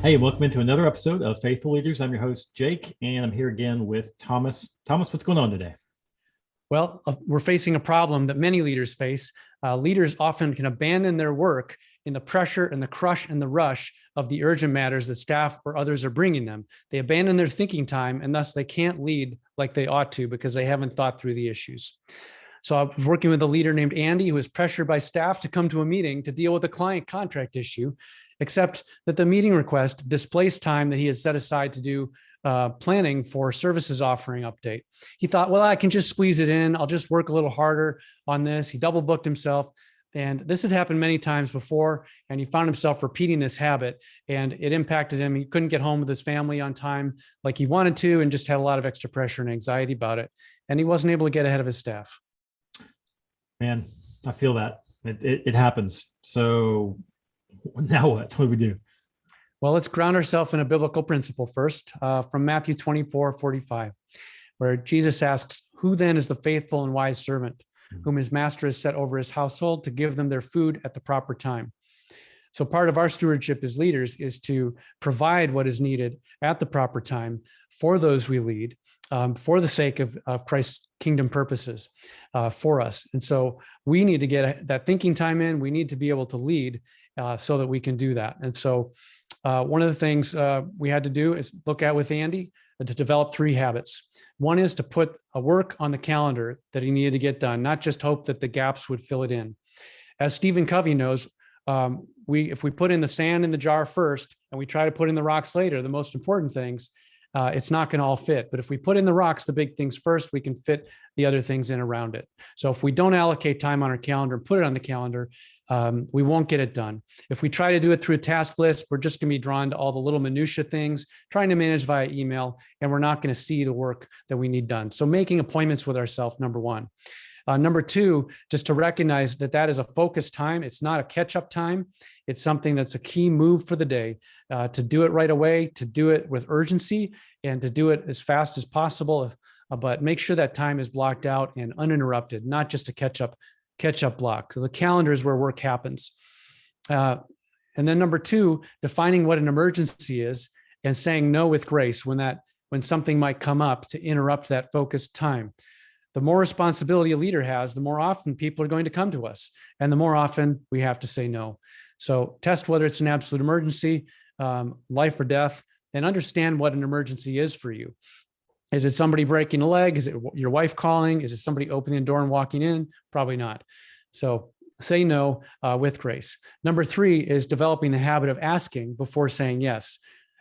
Hey, welcome into another episode of Faithful Leaders. I'm your host, Jake, and I'm here again with Thomas. Thomas, what's going on today? Well, we're facing a problem that many leaders face. Leaders often can abandon their work in the pressure and the crush and the rush of the urgent matters that staff or others are bringing them. They abandon their thinking time, and thus they can't lead like they ought to because they haven't thought through the issues. So I was working with a leader named Andy who was pressured by staff to come to a meeting to deal with a client contract issue, except that the meeting request displaced time that he had set aside to do planning for services offering update. He thought, well, I can just squeeze it in. I'll just work a little harder on this. He double booked himself. And this had happened many times before, and he found himself repeating this habit, and it impacted him. He couldn't get home with his family on time like he wanted to, and just had a lot of extra pressure and anxiety about it. And he wasn't able to get ahead of his staff. Man, I feel that. It happens. So now what? What do we do? Well, let's ground ourselves in a biblical principle first, from Matthew 24:45, where Jesus asks, "Who then is the faithful and wise servant whom his master has set over his household to give them their food at the proper time?" So part of our stewardship as leaders is to provide what is needed at the proper time for those we lead, for the sake of Christ's kingdom purposes for us. And so we need to get that thinking time in. We need to be able to lead so that we can do that. And so one of the things we had to do is look at with Andy to develop 3 habits. One is to put a work on the calendar that he needed to get done, not just hope that the gaps would fill it in. As Stephen Covey knows, if we put in the sand in the jar first and we try to put in the rocks later, the most important things, it's not going to all fit. But if we put in the rocks, the big things first, we can fit the other things in around it. So if we don't allocate time on our calendar and put it on the calendar, we won't get it done. If we try to do it through a task list, we're just going to be drawn to all the little minutia things, trying to manage via email, and we're not going to see the work that we need done. So making appointments with ourselves, number one. Number 2, just to recognize that that is a focused time. It's not a catch-up time. It's something that's a key move for the day, to do it right away, to do it with urgency, and to do it as fast as possible. But make sure that time is blocked out and uninterrupted, not just a catch-up block. So the calendar is where work happens. And then number 2, defining what an emergency is and saying no with grace when something might come up to interrupt that focused time. The more responsibility a leader has, the more often people are going to come to us, and the more often we have to say no. So test whether it's an absolute emergency, life or death, and understand what an emergency is for you. Is it somebody breaking a leg? Is it your wife calling? Is it somebody opening the door and walking in? Probably not. So say no with grace. Number 3 is developing the habit of asking before saying yes.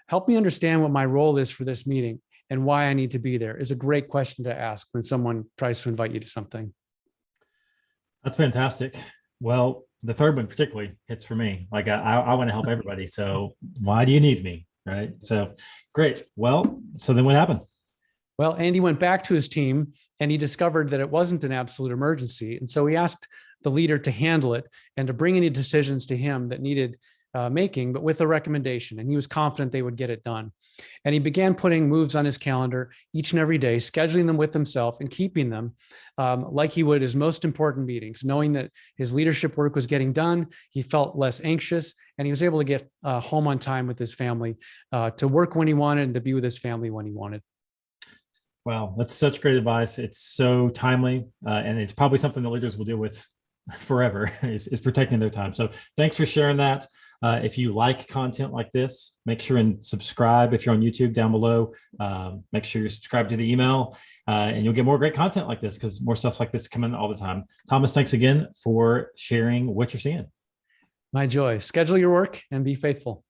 Help me understand what my role is for this meeting and why I need to be there is a great question to ask when someone tries to invite you to something. That's fantastic. Well, the third one particularly hits for me. Like I want to help everybody. So why do you need me? Right. So great. Well, so then what happened? Well, Andy went back to his team and he discovered that it wasn't an absolute emergency. And so he asked the leader to handle it and to bring any decisions to him that needed making, but with a recommendation. And he was confident they would get it done. And he began putting moves on his calendar each and every day, scheduling them with himself and keeping them like he would his most important meetings, knowing that his leadership work was getting done. He felt less anxious and he was able to get home on time with his family, to work when he wanted and to be with his family when he wanted. Wow, that's such great advice. It's so timely, and it's probably something that leaders will deal with forever is protecting their time. So thanks for sharing that. If you like content like this, make sure and subscribe. If you're on YouTube down below, make sure you're subscribed to the email, and you'll get more great content like this because more stuff like this come in all the time. Thomas, thanks again for sharing what you're seeing. My joy. Schedule your work and be faithful.